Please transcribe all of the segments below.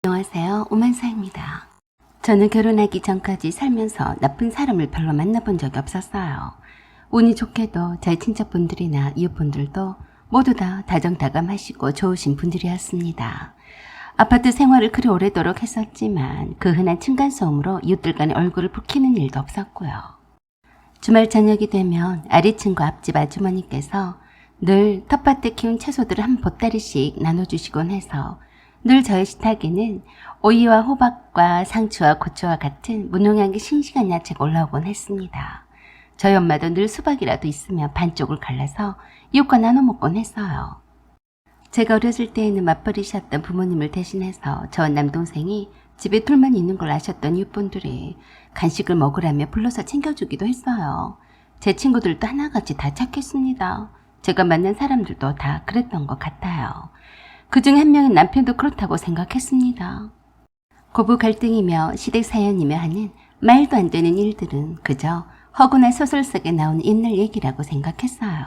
안녕하세요. 오만사입니다. 저는 결혼하기 전까지 살면서 나쁜 사람을 별로 만나본 적이 없었어요. 운이 좋게도 저희 친척분들이나 이웃분들도 모두 다 다정다감하시고 좋으신 분들이었습니다. 아파트 생활을 그리 오래도록 했었지만 그 흔한 층간소음으로 이웃들 간의 얼굴을 붉히는 일도 없었고요. 주말 저녁이 되면 아래층과 앞집 아주머니께서 늘 텃밭에 키운 채소들을 한 보따리씩 나눠주시곤 해서 늘 저의 식탁에는 오이와 호박과 상추와 고추와 같은 무농약의 싱싱한 야채가 올라오곤 했습니다. 저희 엄마도 늘 수박이라도 있으면 반쪽을 갈라서 이웃과 나눠 먹곤 했어요. 제가 어렸을 때에는 맞벌이셨던 부모님을 대신해서 저와 남동생이 집에 둘만 있는 걸 아셨던 이웃분들이 간식을 먹으라며 불러서 챙겨주기도 했어요. 제 친구들도 하나같이 다 착했습니다. 제가 만난 사람들도 다 그랬던 것 같아요. 그중 한 명의 남편도 그렇다고 생각했습니다. 고부 갈등이며 시댁 사연이며 하는 말도 안 되는 일들은 그저 허구나 소설 속에 나오는 옛날 얘기라고 생각했어요.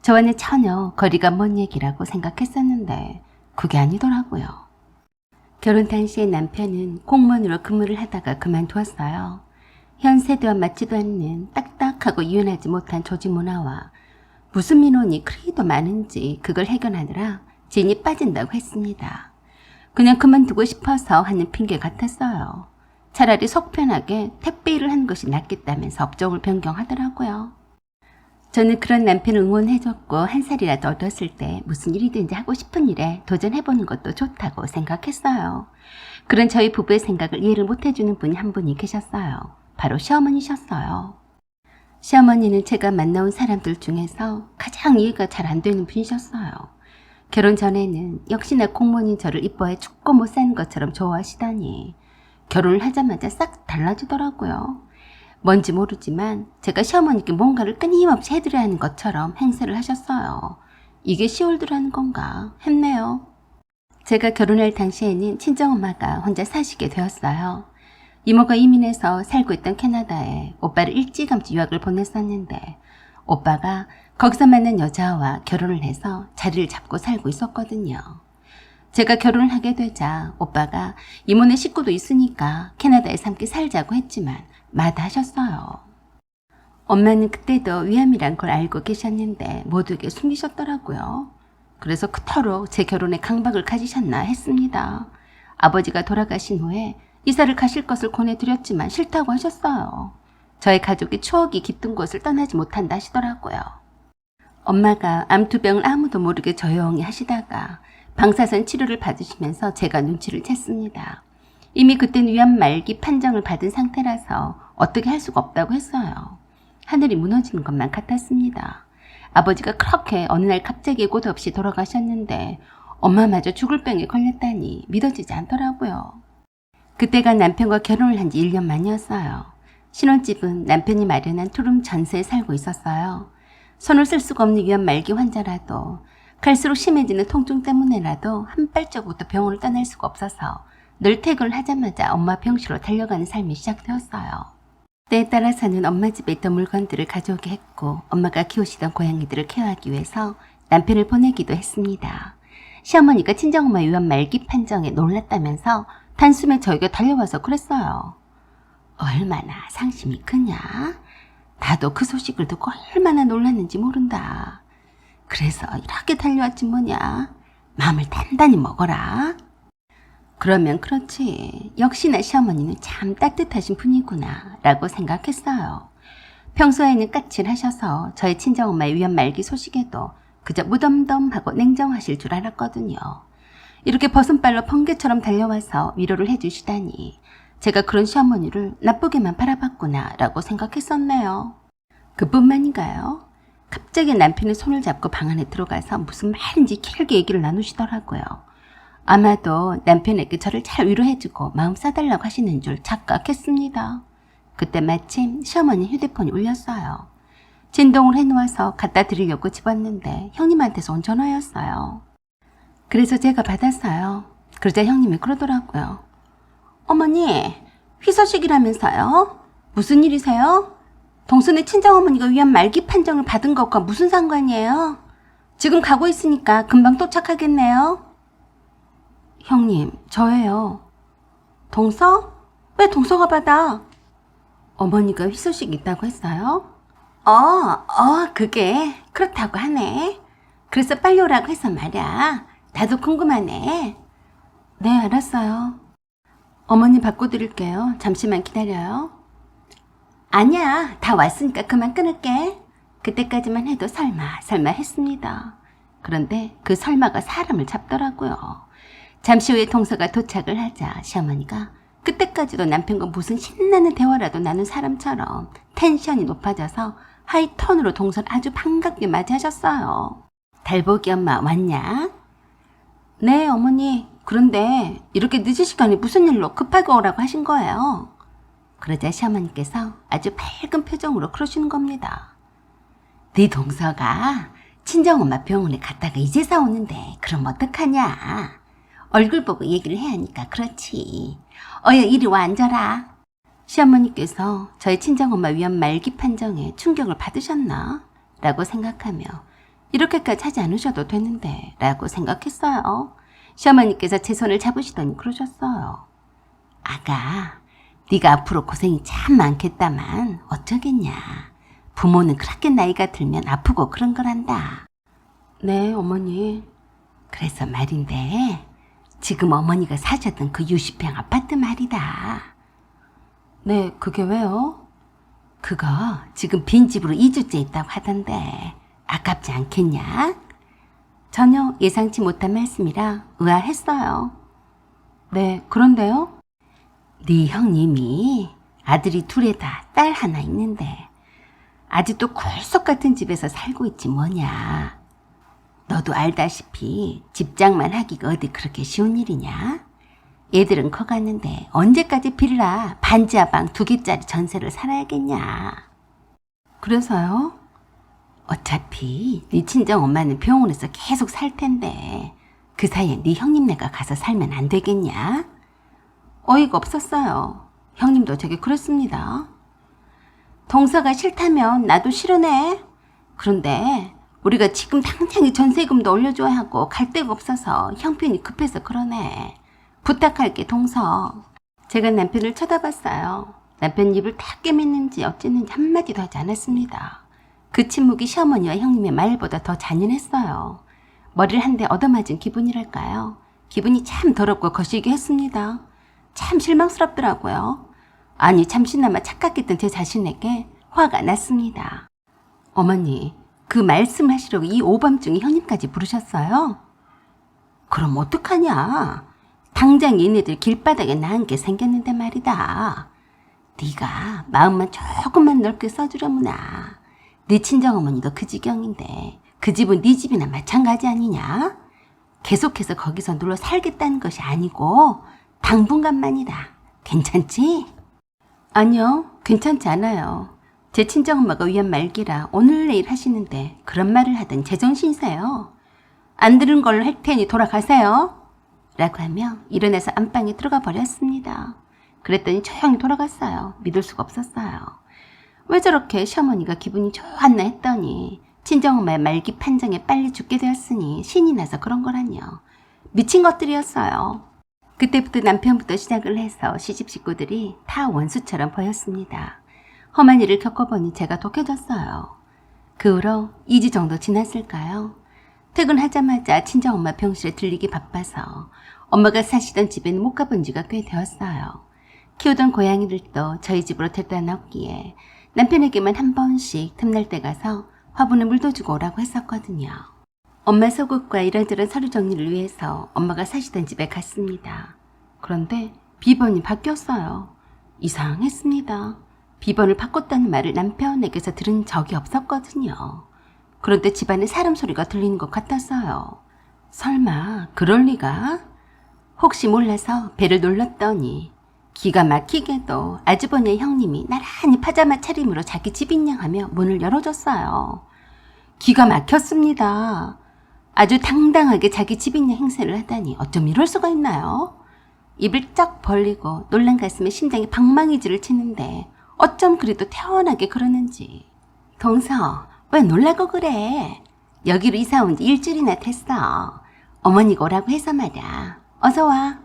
저와는 전혀 거리가 먼 얘기라고 생각했었는데 그게 아니더라고요. 결혼 당시에 남편은 공무원으로 근무를 하다가 그만두었어요. 현 세대와 맞지도 않는 딱딱하고 유연하지 못한 조직 문화와 무슨 민원이 그리도 많은지 그걸 해결하느라 진이 빠진다고 했습니다. 그냥 그만두고 싶어서 하는 핑계 같았어요. 차라리 속 편하게 택배 일을 하는 것이 낫겠다면서 업종을 변경하더라고요. 저는 그런 남편을 응원해줬고 한 살이라도 얻었을 때 무슨 일이든지 하고 싶은 일에 도전해보는 것도 좋다고 생각했어요. 그런 저희 부부의 생각을 이해를 못해주는 분이 한 분이 계셨어요. 바로 시어머니셨어요. 시어머니는 제가 만나온 사람들 중에서 가장 이해가 잘 안 되는 분이셨어요. 결혼 전에는 역시나 공무원인 저를 이뻐해 죽고 못 사는 것처럼 좋아하시다니 결혼을 하자마자 싹 달라지더라고요. 뭔지 모르지만 제가 시어머니께 뭔가를 끊임없이 해드려야 하는 것처럼 행세를 하셨어요. 이게 시월드라는 건가 했네요. 제가 결혼할 당시에는 친정엄마가 혼자 사시게 되었어요. 이모가 이민해서 살고 있던 캐나다에 오빠를 일찌감치 유학을 보냈었는데 오빠가 거기서 만난 여자와 결혼을 해서 자리를 잡고 살고 있었거든요. 제가 결혼을 하게 되자 오빠가 이모네 식구도 있으니까 캐나다에서 함께 살자고 했지만 마다하셨어요. 엄마는 그때도 위암이란 걸 알고 계셨는데 모두에게 숨기셨더라고요. 그래서 그토록 제 결혼에 강박을 가지셨나 했습니다. 아버지가 돌아가신 후에 이사를 가실 것을 권해드렸지만 싫다고 하셨어요. 저희 가족이 추억이 깃든 곳을 떠나지 못한다 하시더라고요. 엄마가 암투병을 아무도 모르게 조용히 하시다가 방사선 치료를 받으시면서 제가 눈치를 챘습니다. 이미 그때는 위암 말기 판정을 받은 상태라서 어떻게 할 수가 없다고 했어요. 하늘이 무너지는 것만 같았습니다. 아버지가 그렇게 어느 날 갑자기 예고도 없이 돌아가셨는데 엄마마저 죽을 병에 걸렸다니 믿어지지 않더라고요. 그때가 남편과 결혼을 한 지 1년 만이었어요. 신혼집은 남편이 마련한 투룸 전세에 살고 있었어요. 손을 쓸 수가 없는 위암 말기 환자라도 갈수록 심해지는 통증 때문에라도 한 발자국도 병원을 떠날 수가 없어서 늘 퇴근을 하자마자 엄마 병실로 달려가는 삶이 시작되었어요. 때에 따라서는 엄마 집에 있던 물건들을 가져오게 했고 엄마가 키우시던 고양이들을 케어하기 위해서 남편을 보내기도 했습니다. 시어머니가 친정엄마 위암 말기 판정에 놀랐다면서 단숨에 저에게 달려와서 그랬어요. 얼마나 상심이 크냐? 나도 그 소식을 듣고 얼마나 놀랐는지 모른다. 그래서 이렇게 달려왔지 뭐냐? 마음을 단단히 먹어라. 그러면 그렇지. 역시나 시어머니는 참 따뜻하신 분이구나 라고 생각했어요. 평소에는 까칠하셔서 저희 친정엄마의 위암 말기 소식에도 그저 무덤덤하고 냉정하실 줄 알았거든요. 이렇게 벗은발로 번개처럼 달려와서 위로를 해주시다니 제가 그런 시어머니를 나쁘게만 바라봤구나 라고 생각했었네요. 그뿐만인가요? 갑자기 남편의 손을 잡고 방 안에 들어가서 무슨 말인지 길게 얘기를 나누시더라고요. 아마도 남편에게 저를 잘 위로해주고 마음 싸달라고 하시는 줄 착각했습니다. 그때 마침 시어머니 휴대폰이 울렸어요. 진동을 해놓아서 갖다 드리려고 집었는데 형님한테서 온 전화였어요. 그래서 제가 받았어요. 그러자 형님이 그러더라고요. 어머니, 희소식이라면서요? 무슨 일이세요? 동순의 친정어머니가 위암 말기 판정을 받은 것과 무슨 상관이에요? 지금 가고 있으니까 금방 도착하겠네요. 형님, 저예요. 동서? 왜 동서가 받아? 어머니가 희소식 있다고 했어요? 그게 그렇다고 하네. 그래서 빨리 오라고 해서 말이야. 나도 궁금하네. 네, 알았어요. 어머니 바꿔드릴게요. 잠시만 기다려요. 아니야, 다 왔으니까 그만 끊을게. 그때까지만 해도 설마 했습니다. 그런데 그 설마가 사람을 잡더라고요. 잠시 후에 동서가 도착을 하자 시어머니가 그때까지도 남편과 무슨 신나는 대화라도 나눈 사람처럼 텐션이 높아져서 하이톤으로 동서를 아주 반갑게 맞이하셨어요. 달보기 엄마 왔냐? 네, 어머니. 그런데 이렇게 늦은 시간에 무슨 일로 급하게 오라고 하신 거예요? 그러자 시어머니께서 아주 밝은 표정으로 그러시는 겁니다. 네 동서가 친정엄마 병원에 갔다가 이제서 오는데 그럼 어떡하냐? 얼굴 보고 얘기를 해야 하니까 그렇지. 이리 와 앉아라. 시어머니께서 저희 친정엄마 위암 말기 판정에 충격을 받으셨나? 라고 생각하며 이렇게까지 하지 않으셔도 되는데 라고 생각했어요. 시어머니께서 제 손을 잡으시더니 그러셨어요. 아가, 네가 앞으로 고생이 참 많겠다만 어쩌겠냐. 부모는 그렇게 나이가 들면 아프고 그런 거란다. 네, 어머니. 그래서 말인데 지금 어머니가 사셨던 그 60평 아파트 말이다. 네, 그게 왜요? 그거 지금 빈집으로 2주째 있다고 하던데 아깝지 않겠냐? 전혀 예상치 못한 말씀이라 의아했어요. 네, 그런데요? 네 형님이 아들이 둘에다 딸 하나 있는데 아직도 굴속 같은 집에서 살고 있지 뭐냐. 너도 알다시피 집장만 하기가 어디 그렇게 쉬운 일이냐? 애들은 커갔는데 언제까지 빌라 반지하방 2개짜리 전세를 살아야겠냐. 그래서요? 어차피 네 친정엄마는 병원에서 계속 살 텐데 그 사이에 네 형님네가 가서 살면 안 되겠냐? 어이가 없었어요. 형님도 되게 그랬습니다. 동서가 싫다면 나도 싫으네. 그런데 우리가 지금 당장 이 전세금도 올려줘야 하고 갈 데가 없어서 형편이 급해서 그러네. 부탁할게 동서. 제가 남편을 쳐다봤어요. 남편 입을 딱 깨맸는지 어쨌는지 한마디도 하지 않았습니다. 그 침묵이 시어머니와 형님의 말보다 더 잔인했어요. 머리를 한 대 얻어맞은 기분이랄까요. 기분이 참 더럽고 거시기 했습니다. 참 실망스럽더라고요. 아니 잠시나마 착각했던 제 자신에게 화가 났습니다. 어머니, 그 말씀하시려고 이 오밤중에 형님까지 부르셨어요? 그럼 어떡하냐. 당장 얘네들 길바닥에 나은 게 생겼는데 말이다. 네가 마음만 조금만 넓게 써주려무나. 네 친정어머니도 그 지경인데 그 집은 네 집이나 마찬가지 아니냐? 계속해서 거기서 눌러 살겠다는 것이 아니고 당분간만이다. 괜찮지? 아니요, 괜찮지 않아요. 제 친정엄마가 위암 말기라 오늘 내일 하시는데 그런 말을 하던 제정신이세요. 안 들은 걸로 할 테니 돌아가세요. 라고 하며 일어나서 안방에 들어가 버렸습니다. 그랬더니 조용히 돌아갔어요. 믿을 수가 없었어요. 왜 저렇게 시어머니가 기분이 좋았나 했더니 친정엄마의 말기 판정에 빨리 죽게 되었으니 신이 나서 그런 거라뇨. 미친 것들이었어요. 그때부터 남편부터 시작을 해서 시집 식구들이 다 원수처럼 보였습니다. 험한 일을 겪어보니 제가 독해졌어요. 그 후로 2주 정도 지났을까요? 퇴근하자마자 친정엄마 병실에 들리기 바빠서 엄마가 사시던 집에는 못 가본 지가 꽤 되었어요. 키우던 고양이들도 저희 집으로 데려다 놨기에 남편에게만 한 번씩 틈날 때 가서 화분에 물도 주고 오라고 했었거든요. 엄마 속옷과 이런저런 서류 정리를 위해서 엄마가 사시던 집에 갔습니다. 그런데 비번이 바뀌었어요. 이상했습니다. 비번을 바꿨다는 말을 남편에게서 들은 적이 없었거든요. 그런데 집안에 사람 소리가 들리는 것 같았어요. 설마 그럴 리가? 혹시 몰라서 배를 눌렀더니 기가 막히게도 아주버니의 형님이 나란히 파자마 차림으로 자기 집인양하며 문을 열어줬어요. 기가 막혔습니다. 아주 당당하게 자기 집인양 행세를 하다니 어쩜 이럴 수가 있나요? 입을 쩍 벌리고 놀란 가슴에 심장이 방망이질을 치는데 어쩜 그리도 태연하게 그러는지. 동서, 왜 놀라고 그래? 여기로 이사 온 지 일주일이나 됐어. 어머니가 오라고 해서 말이야. 어서 와.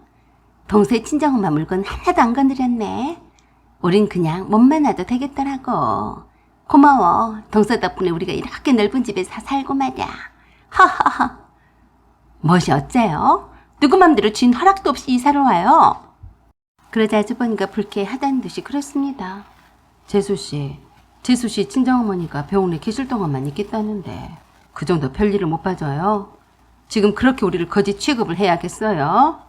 동생 친정엄마 물건 하나도 안 건드렸네. 우린 그냥 몸만 와도 되겠더라고. 고마워. 동서 덕분에 우리가 이렇게 넓은 집에 살고 말이야. 하하하. 멋이 어째요? 누구 맘대로 주인 허락도 없이 이사를 와요? 그러자 아주버니가 불쾌하다는 듯이 그랬습니다. 재수씨 친정어머니가 병원에 계실 동안만 있겠다는데 그 정도 별일을 못 봐줘요? 지금 그렇게 우리를 거지 취급을 해야겠어요?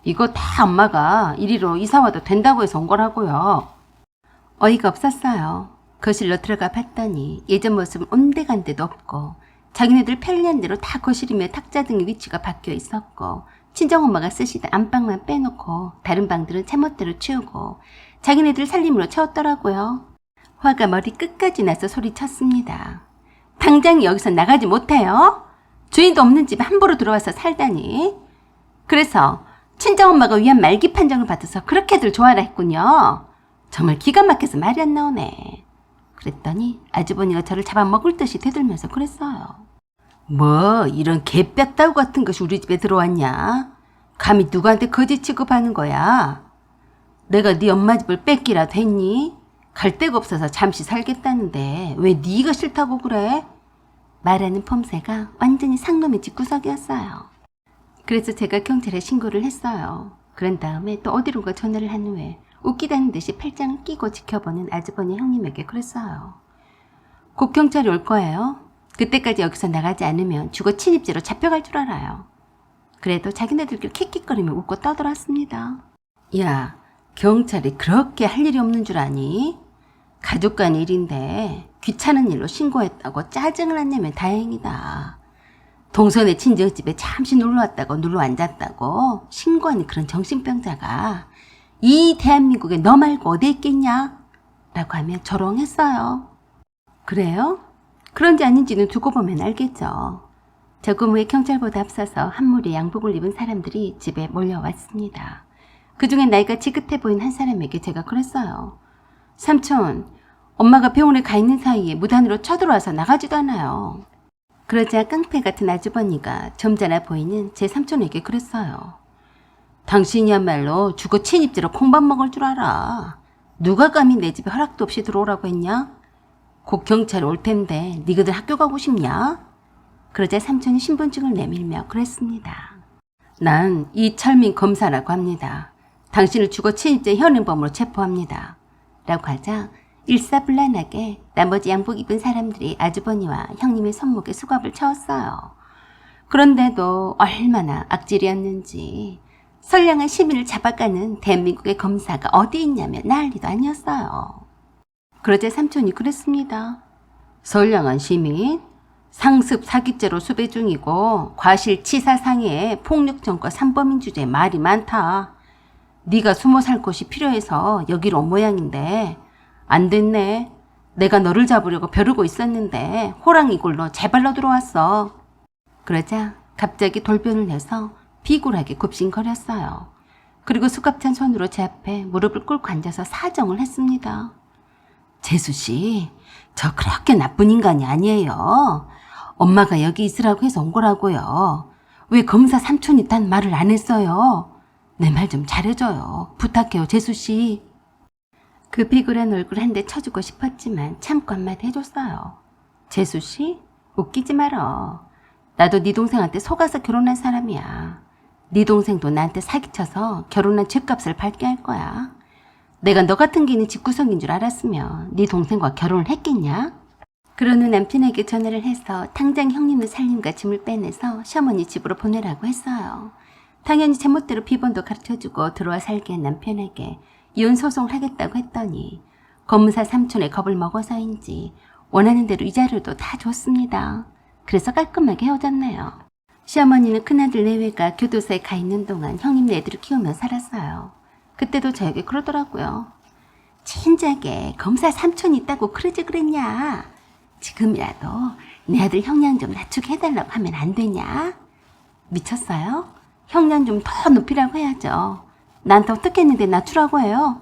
이거 다 엄마가 이리로 이사와도 된다고 해서 온 거라고요. 어이가 없었어요. 거실로 들어가 봤더니 예전 모습은 온데간데도 없고 자기네들 편리한 대로 다 거실이며 탁자 등의 위치가 바뀌어 있었고 친정엄마가 쓰시던 안방만 빼놓고 다른 방들은 제멋대로 치우고 자기네들 살림으로 채웠더라고요. 화가 머리 끝까지 나서 소리쳤습니다. 당장 여기서 나가지 못해요? 주인도 없는 집에 함부로 들어와서 살다니. 그래서 친정엄마가 위한 말기 판정을 받아서 그렇게들 좋아라 했군요. 정말 기가 막혀서 말이 안 나오네. 그랬더니 아주버니가 저를 잡아먹을 듯이 되돌면서 그랬어요. 뭐 이런 개뼈따구 같은 것이 우리 집에 들어왔냐? 감히 누구한테 거지 취급하는 거야? 내가 네 엄마 집을 뺏기라도 했니? 갈 데가 없어서 잠시 살겠다는데 왜 네가 싫다고 그래? 말하는 폼새가 완전히 상놈의 집구석이었어요. 그래서 제가 경찰에 신고를 했어요. 그런 다음에 또 어디론가 전화를 한 후에 웃기다는 듯이 팔짱을 끼고 지켜보는 아주버니 형님에게 그랬어요. 곧 경찰이 올 거예요. 그때까지 여기서 나가지 않으면 죽어 침입죄로 잡혀갈 줄 알아요. 그래도 자기네들끼리 킥킥거리며 웃고 떠들었습니다. 야, 경찰이 그렇게 할 일이 없는 줄 아니? 가족 간 일인데 귀찮은 일로 신고했다고 짜증을 안 내면 다행이다. 동선의 친정집에 잠시 놀러왔다고 눌러앉았다고 신고하는 그런 정신병자가 이 대한민국에 너 말고 어디 있겠냐? 라고 하며 조롱했어요. 그래요? 그런지 아닌지는 두고 보면 알겠죠. 적금 후에 경찰보다 앞서서 한 무리의 양복을 입은 사람들이 집에 몰려왔습니다. 그중엔 나이가 지긋해 보인 한 사람에게 제가 그랬어요. 삼촌, 엄마가 병원에 가 있는 사이에 무단으로 쳐들어와서 나가지도 않아요. 그러자 깡패 같은 아주버니가 점잖아 보이는 제 삼촌에게 그랬어요. 당신이야말로 죽어 침입죄로 콩밥 먹을 줄 알아. 누가 감히 내 집에 허락도 없이 들어오라고 했냐? 곧 경찰 올 텐데 니그들 학교 가고 싶냐? 그러자 삼촌이 신분증을 내밀며 그랬습니다. 난 이철민 검사라고 합니다. 당신을 죽어 침입죄 현행범으로 체포합니다. 라고 하자 일사불란하게 나머지 양복 입은 사람들이 아주버니와 형님의 손목에 수갑을 채웠어요. 그런데도 얼마나 악질이었는지 선량한 시민을 잡아가는 대한민국의 검사가 어디 있냐면 난리도 아니었어요. 그러자 삼촌이 그랬습니다. 선량한 시민? 상습 사기죄로 수배 중이고 과실치사상해 폭력전과 산범인 주제에 말이 많다. 네가 숨어 살 곳이 필요해서 여기로 온 모양인데 안 됐네. 내가 너를 잡으려고 벼르고 있었는데 호랑이 굴로 제발로 들어왔어. 그러자 갑자기 돌변을 내서 비굴하게 굽신거렸어요. 그리고 수갑찬 손으로 제 앞에 무릎을 꿇고 앉아서 사정을 했습니다. 재수씨, 저 그렇게 나쁜 인간이 아니에요. 엄마가 여기 있으라고 해서 온 거라고요. 왜 검사 삼촌이 딴 말을 안 했어요? 내 말 좀 잘해줘요. 부탁해요, 재수씨. 그 비굴한 얼굴 한 대 쳐주고 싶었지만 참고 한마디 해줬어요. 재수씨, 웃기지 말어. 나도 네 동생한테 속아서 결혼한 사람이야. 네 동생도 나한테 사기쳐서 결혼한 죗값을 받게 할 거야. 내가 너 같은 게 있는 집구석인 줄 알았으면 네 동생과 결혼을 했겠냐? 그런 후 남편에게 전화를 해서 당장 형님의 살림과 짐을 빼내서 시어머니 집으로 보내라고 했어요. 당연히 제멋대로 비번도 가르쳐주고 들어와 살게 한 남편에게 이혼 소송을 하겠다고 했더니 검사 삼촌의 겁을 먹어서인지 원하는 대로 이자료도 다 줬습니다. 그래서 깔끔하게 헤어졌네요. 시어머니는 큰아들 내외가 교도소에 가 있는 동안 형님 네들을 키우며 살았어요. 그때도 저에게 그러더라고요. 진작에 검사 삼촌이 있다고 그러지 그랬냐? 지금이라도 내 아들 형량 좀 낮추게 해달라고 하면 안 되냐? 미쳤어요? 형량 좀 더 높이라고 해야죠. 나한테 어떻게 했는데 낮추라고 해요?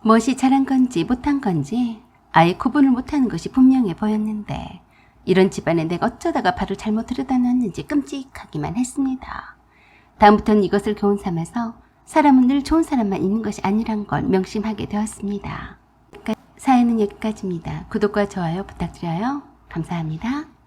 무엇이 잘한 건지 못한 건지 아예 구분을 못하는 것이 분명해 보였는데 이런 집안에 내가 어쩌다가 발을 잘못 들여다 놨는지 끔찍하기만 했습니다. 다음부터는 이것을 교훈 삼아서 사람은 늘 좋은 사람만 있는 것이 아니란 걸 명심하게 되었습니다. 사연은 여기까지입니다. 구독과 좋아요 부탁드려요. 감사합니다.